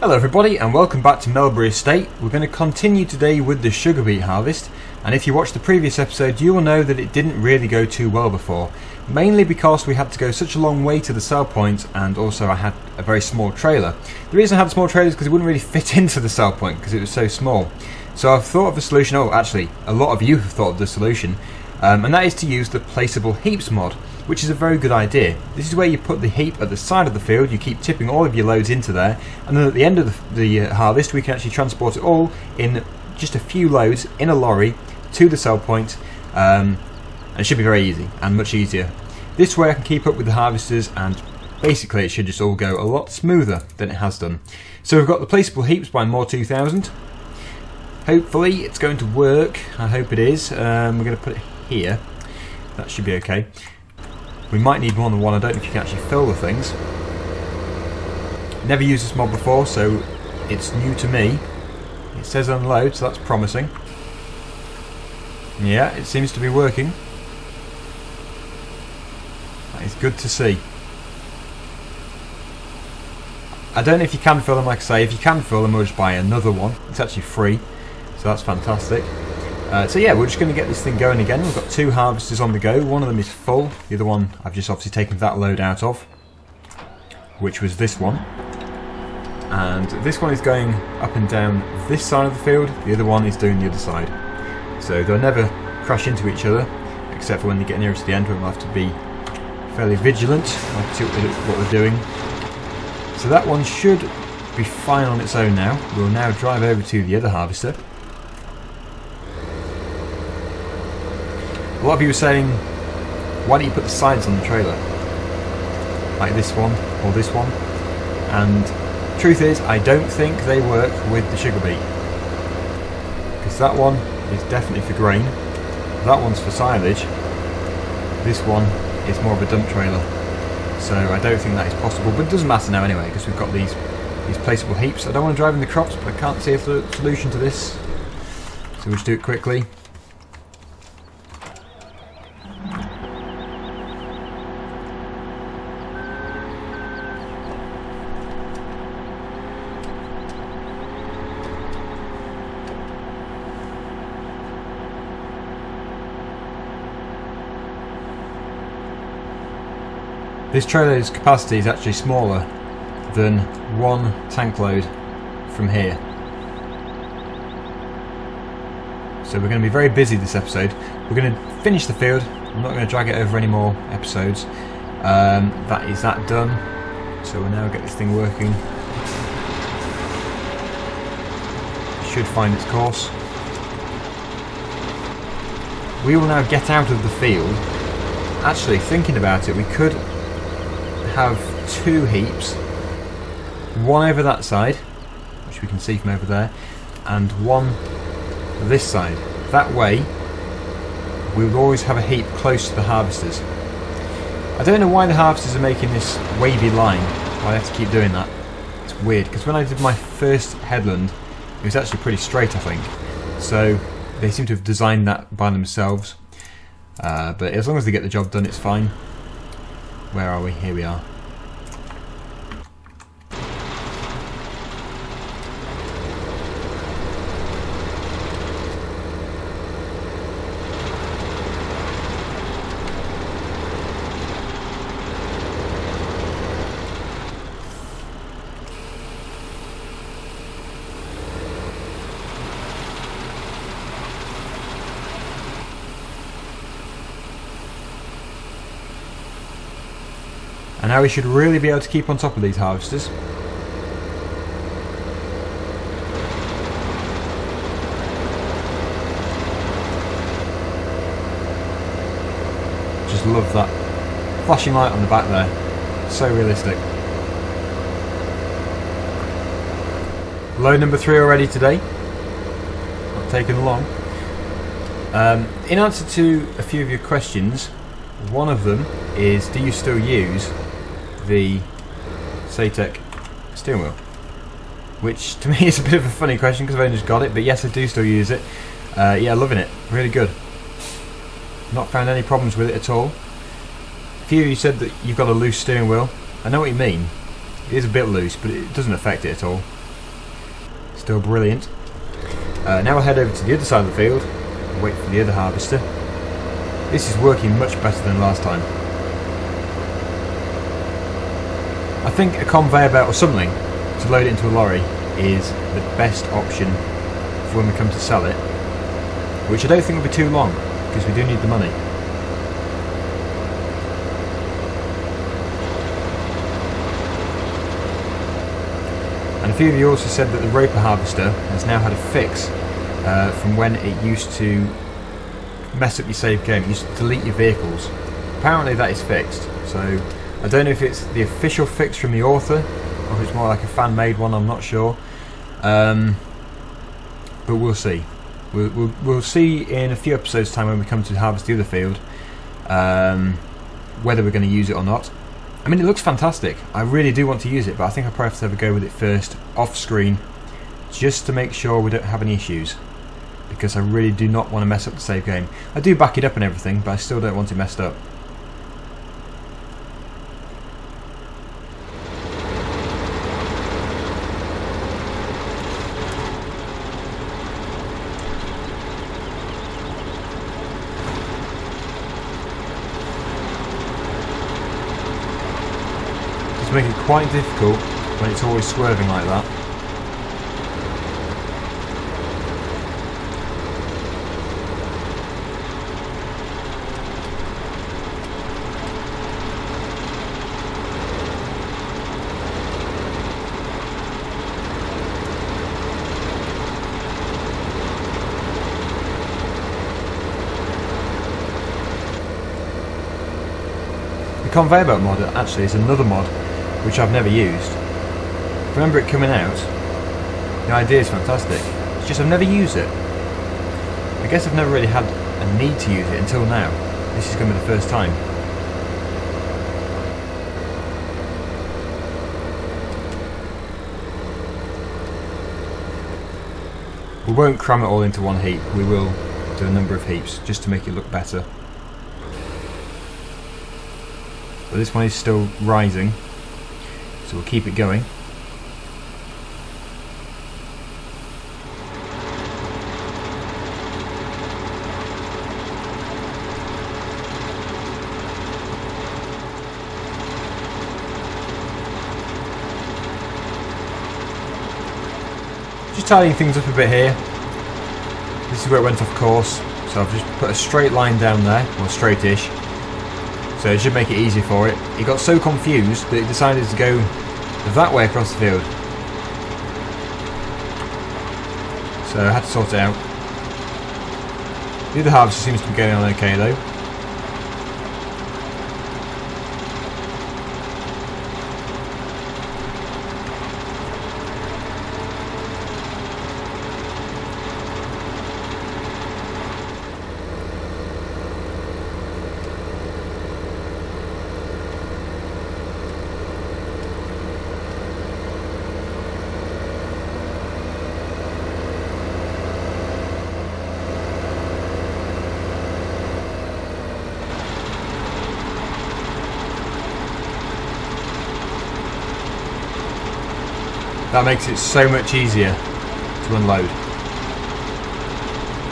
Hello everybody and welcome back to Melbury Estate. We're going to continue today with the sugar beet harvest, and if you watched the previous episode you will know that it didn't really go too well before, mainly because we had to go such a long way to the sell point, and also I had a very small trailer. The reason I had a small trailer is because it wouldn't really fit into the sell point because it was so small. So I've thought of a solution. Oh, actually a lot of you have thought of the solution, and that is to use the placeable heaps mod, which is a very good idea. This is where you put the heap at the side of the field, you keep tipping all of your loads into there, and then at the end of the harvest we can actually transport it all in just a few loads in a lorry to the sell point, and it should be very easy and much easier. This way I can keep up with the harvesters, and basically it should just all go a lot smoother than it has done. So we've got the placeable heaps by More 2000. Hopefully it's going to work, I hope it is. We're going to put it here, that should be okay. We might need more than one. I don't know if you can actually fill the things. Never used this mod before, so it's new to me. It says unload, so that's promising. Yeah, it seems to be working. That is good to see. I don't know if you can fill them, like I say. If you can fill them, we'll just buy another one. It's actually free, so that's fantastic. So yeah, we're just going to get this thing going again. We've got two harvesters on the go. One of them is full. The other one I've just obviously taken that load out of, which was this one. And this one is going up and down this side of the field. The other one is doing the other side. So they'll never crash into each other, except for when they get nearer to the end, when we'll have to be fairly vigilant. We'll have to see what they're doing. So that one should be fine on its own now. We'll now drive over to the other harvester. A lot of you were saying, why don't you put the sides on the trailer? Like this one, or this one. And truth is, I don't think they work with the sugar beet. Because that one is definitely for grain. That one's for silage. This one is more of a dump trailer. So I don't think that is possible, but it doesn't matter now anyway, because we've got these placeable heaps. I don't want to drive in the crops, but I can't see a solution to this. So we'll just do it quickly. This trailer's capacity is actually smaller than one tank load from here. So we're going to be very busy this episode. We're going to finish the field. I'm not going to drag it over any more episodes. That is that done. So we'll now get this thing working. Should find its course. We will now get out of the field. Actually, thinking about it, we could have two heaps, one over that side, which we can see from over there, and one this side. That way we would always have a heap close to the harvesters. I don't know why the harvesters are making this wavy line, why they have to keep doing that. It's weird, because when I did my first headland it was actually pretty straight, I think, so they seem to have designed that by themselves, but as long as they get the job done it's fine. Where are we? Here we are. And now we should really be able to keep on top of these harvesters. Just love that flashing light on the back there. So realistic. Load number 3 already today. Not taken long. In answer to a few of your questions, one of them is, do you still use the Neurotek steering wheel? Which to me is a bit of a funny question because I've only just got it, but yes, I do still use it. Yeah, loving it, really good. Not found any problems with it at all. A few of you said that you've got a loose steering wheel. I know what you mean. It is a bit loose, but it doesn't affect it at all. still brilliant. Now we'll head over to the other side of the field and wait for the other harvester. This is working much better than last time. I think a conveyor belt or something to load it into a lorry is the best option for when we come to sell it, which I don't think will be too long because we do need the money. And a few of you also said that the roper harvester has now had a fix from when it used to mess up your save game. It used to delete your vehicles. Apparently that is fixed, so I don't know if it's the official fix from the author or if it's more like a fan-made one, I'm not sure. But we'll see. We'll see in a few episodes time when we come to harvest the other field whether we're going to use it or not. I mean, it looks fantastic. I really do want to use it, but I think I'll probably have to have a go with it first off screen just to make sure we don't have any issues, because I really do not want to mess up the save game. I do back it up and everything, but I still don't want it messed up. To make it quite difficult when it's always swerving like that. The conveyor belt mod actually is another mod which I've never used. I remember it coming out. The idea is fantastic. It's just I've never used it. I guess I've never really had a need to use it until now. This is going to be the first time. We won't cram it all into one heap. We will do a number of heaps just to make it look better. But this one is still rising, so we'll keep it going. Just tidying things up a bit here. This is where it went off course, so I've just put a straight line down there, or straight-ish. So it should make it easy for it. It got so confused that it decided to go that way across the field. So I had to sort it out. The other harvester seems to be going on okay though. That makes it so much easier to unload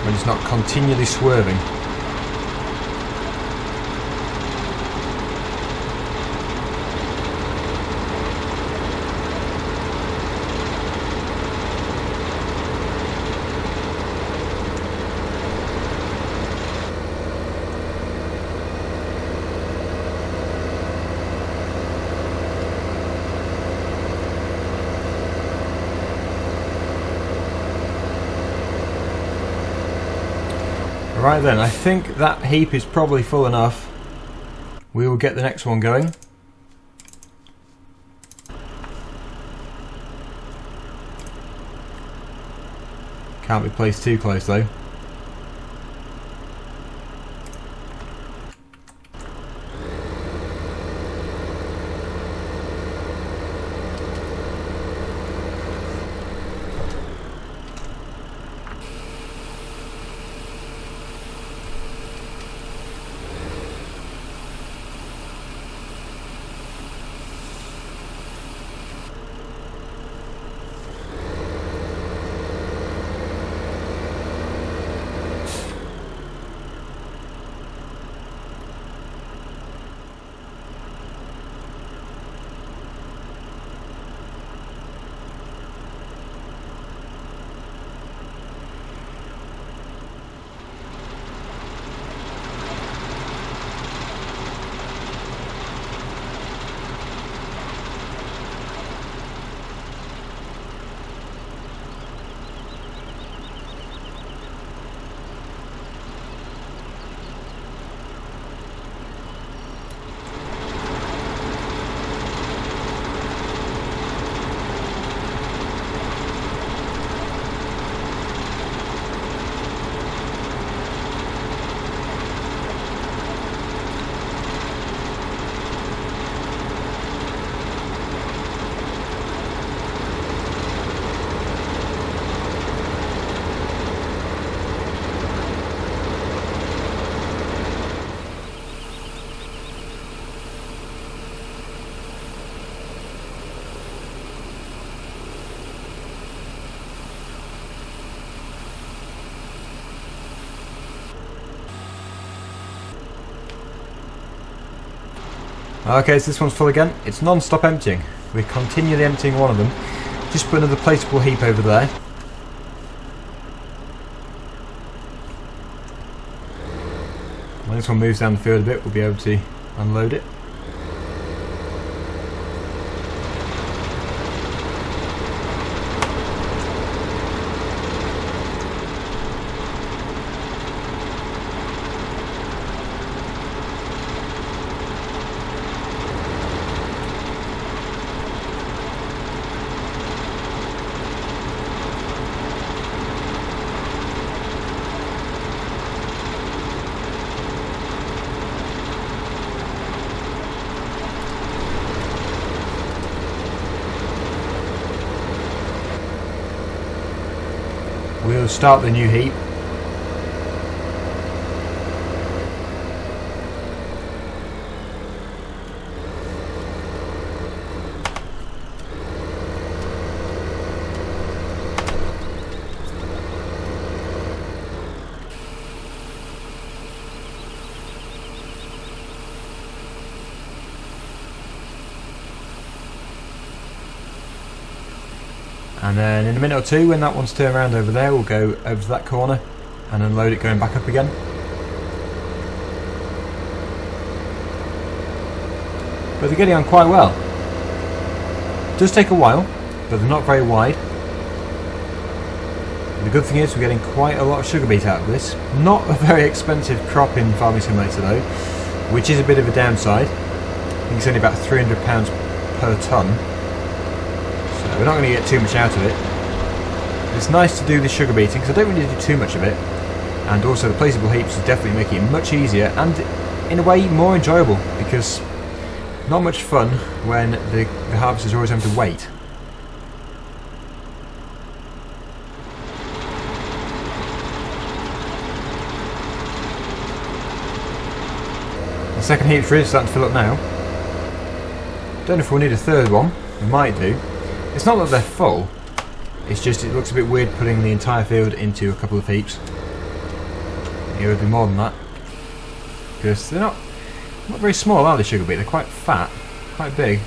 when it's not continually swerving. Right then, I think that heap is probably full enough. We will get the next one going. Can't be placed too close though. Okay, so this one's full again. It's non-stop emptying. We're continually emptying one of them. Just put another placeable heap over there. When this one moves down the field a bit, we'll be able to unload it. We'll start the new heap. And then in a minute or two, when that one's turned around over there, we'll go over to that corner and unload it going back up again. But they're getting on quite well. It does take a while, but they're not very wide. The good thing is we're getting quite a lot of sugar beet out of this. Not a very expensive crop in Farming Simulator though, which is a bit of a downside. I think it's only about £300 per tonne. We're not going to get too much out of it. It's nice to do the sugar beeting because I don't really do too much of it, and also the placeable heaps is definitely making it much easier and in a way more enjoyable, because not much fun when the harvesters always have to wait. The second heap's really starting to fill up now. Don't know if we'll need a third one. We might do. It's not that they're full, it's just it looks a bit weird putting the entire field into a couple of heaps. It would be more than that, because they're not very small, are they, sugar beet? They're quite fat, quite big.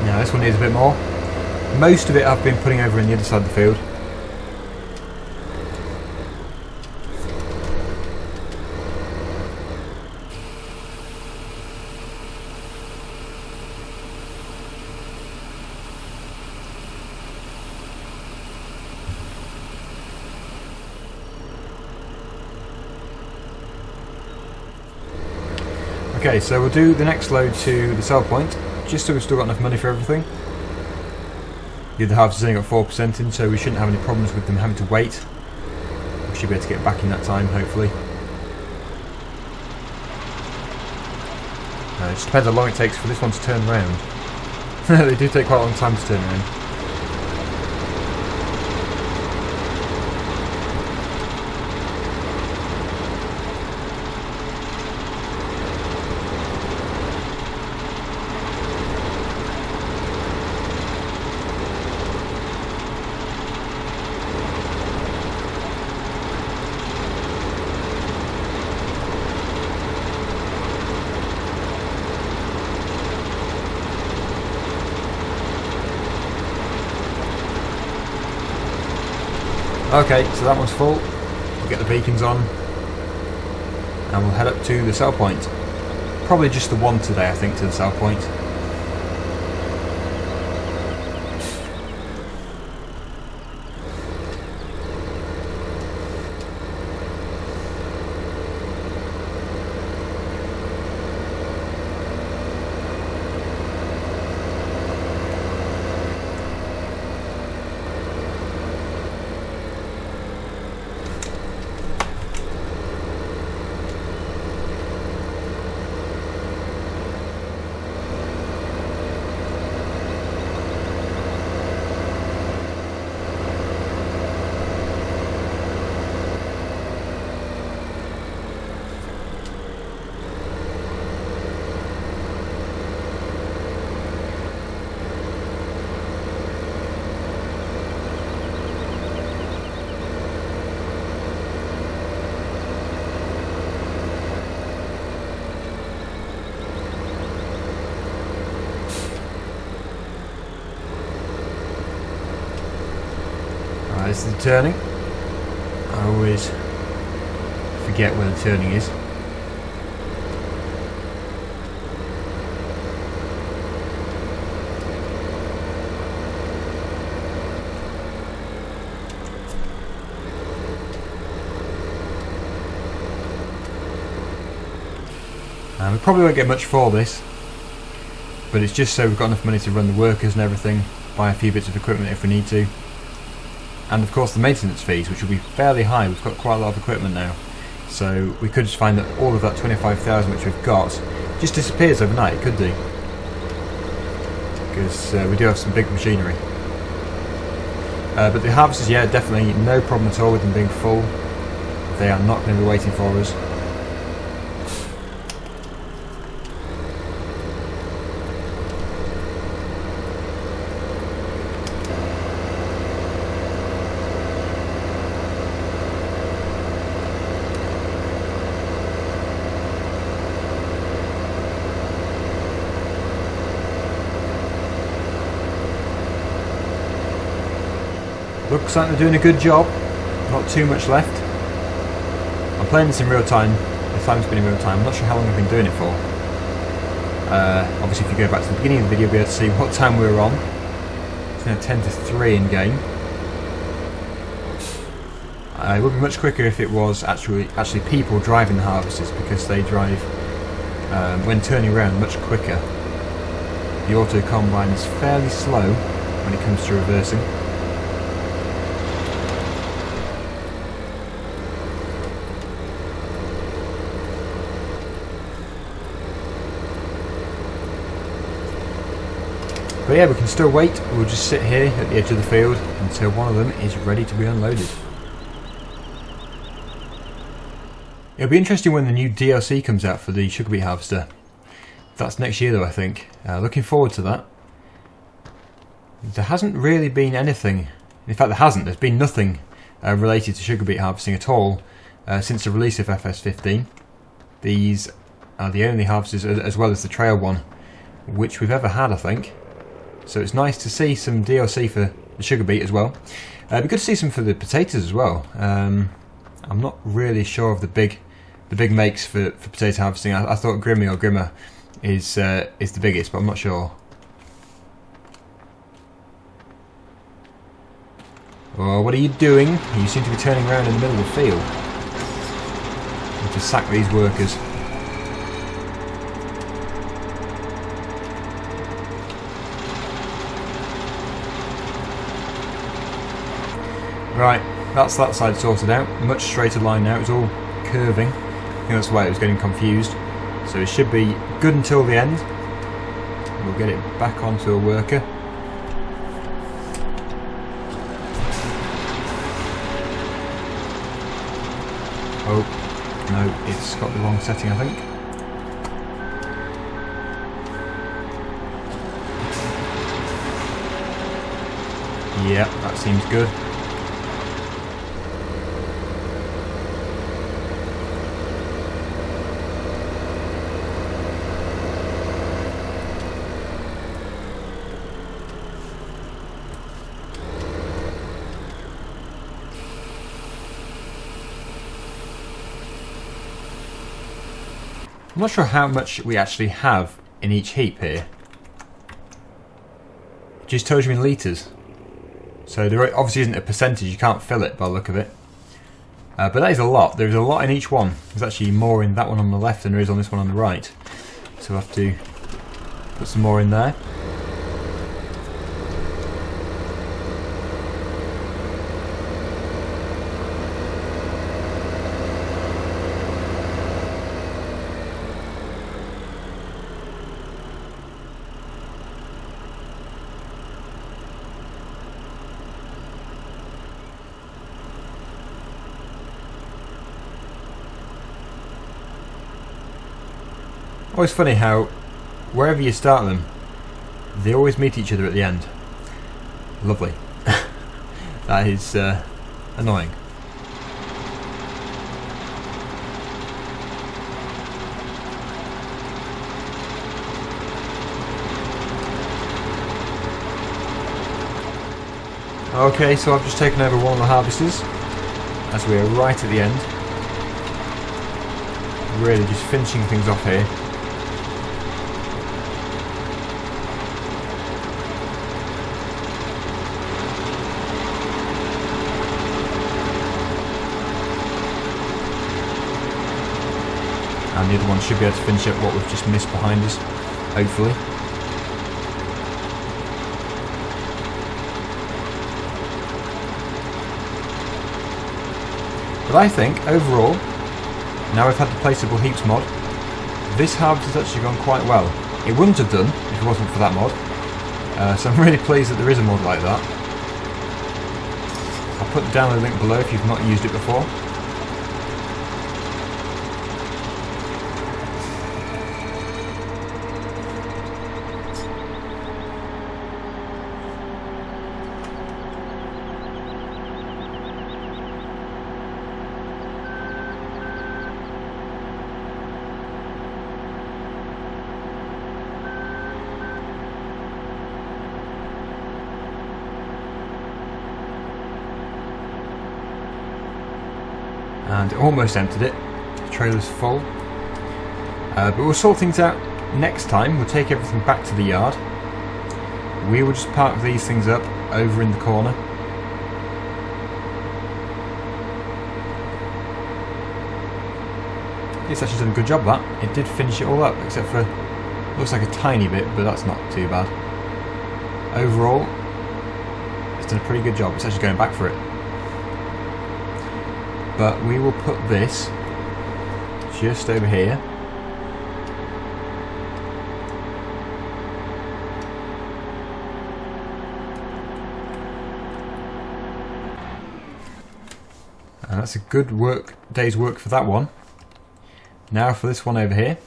Now this one needs a bit more. Most of it I've been putting over in the other side of the field. Okay, so we'll do the next load to the sell point, just so we've still got enough money for everything. The other half is only got 4% in, so we shouldn't have any problems with them having to wait. We should be able to get back in that time, hopefully. It just depends how long it takes for this one to turn around. They do take quite a long time to turn around. Okay, so that one's full. We'll get the beacons on and we'll head up to the sell point. Probably just the one today, I think, to the sell point. This is the turning. I always forget where the turning is. We probably won't get much for this, but it's just so we've got enough money to run the workers and everything, buy a few bits of equipment if we need to. And of course the maintenance fees, which will be fairly high. We've got quite a lot of equipment now, so we could just find that all of that 25,000 which we've got just disappears overnight. It could do, because we do have some big machinery. But the harvesters, yeah, definitely no problem at all with them being full. They are not going to be waiting for us. Looks like they're doing a good job. Not too much left. I'm playing this in real time. The time's been in real time. I'm not sure how long I've been doing it for. Obviously, if you go back to the beginning of the video, you'll be able to see what time we were on. It's now 10 to 3 in game. It would be much quicker if it was actually people driving the harvesters, because they drive when turning around much quicker. The auto combine is fairly slow when it comes to reversing. But yeah, we can still wait. We'll just sit here at the edge of the field until one of them is ready to be unloaded. It'll be interesting when the new DLC comes out for the sugar beet harvester. That's next year though, I think. Looking forward to that. There hasn't really been anything, in fact there's been nothing related to sugar beet harvesting at all since the release of FS15. These are the only harvesters, as well as the trail one, which we've ever had, I think. So it's nice to see some DLC for the sugar beet as well. It'd be good to see some for the potatoes as well. I'm not really sure of the big makes for potato harvesting. I thought Grimmy or Grimmer is the biggest, but I'm not sure. Oh, what are you doing? You seem to be turning around in the middle of the field. I need to sack these workers. Right, that's that side sorted out. Much straighter line now. It's all curving. I think that's why it was getting confused. So it should be good until the end. We'll get it back onto a worker. Oh, no, it's got the wrong setting, I think. Yeah, that seems good. I'm not sure how much we actually have in each heap here. It just tells you in litres. So there obviously isn't a percentage, you can't fill it by the look of it. But that is a lot. There's a lot in each one. There's actually more in that one on the left than there is on this one on the right. So we'll have to put some more in there. Always funny how wherever you start them, they always meet each other at the end. Lovely. That is annoying. Okay, so I've just taken over one of the harvesters as we are right at the end. Really just finishing things off here. And the other one should be able to finish up what we've just missed behind us, hopefully. But I think, overall, now we've had the placeable heaps mod, this harvest has actually gone quite well. It wouldn't have done if it wasn't for that mod. So I'm really pleased that there is a mod like that. I'll put down the link below if you've not used it before. And it almost emptied it. The trailer's full. But we'll sort things out next time. We'll take everything back to the yard. We will just park these things up over in the corner. It's actually done a good job, that. It did finish it all up, except for, looks like a tiny bit, but that's not too bad. Overall, it's done a pretty good job. It's actually going back for it. But we will put this just over here. And that's a good day's work for that one. Now for this one over here.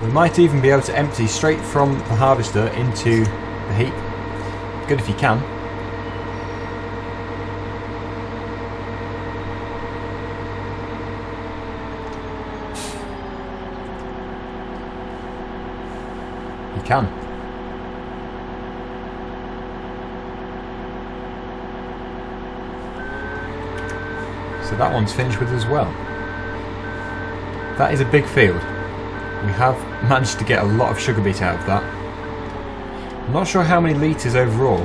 We might even be able to empty straight from the harvester into the heap. Good if you can. You can. So that one's finished with as well. That is a big field. We have managed to get a lot of sugar beet out of that. I'm not sure how many litres overall.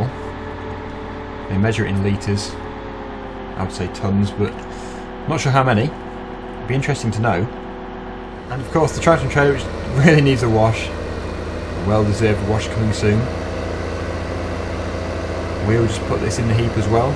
They measure it in litres. I would say tonnes, but I'm not sure how many. It'd be interesting to know. And of course the tractor and trailer, which really needs a wash. A well-deserved wash coming soon. We'll just put this in the heap as well.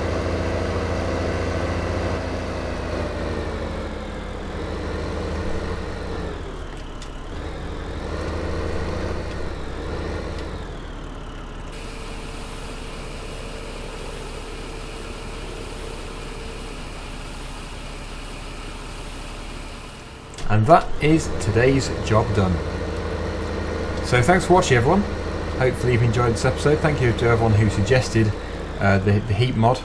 And that is today's job done. So thanks for watching, everyone. Hopefully you've enjoyed this episode. Thank you to everyone who suggested the heap mod.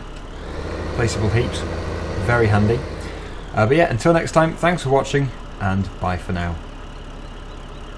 Placeable heaps. Very handy. But yeah, until next time, thanks for watching and bye for now.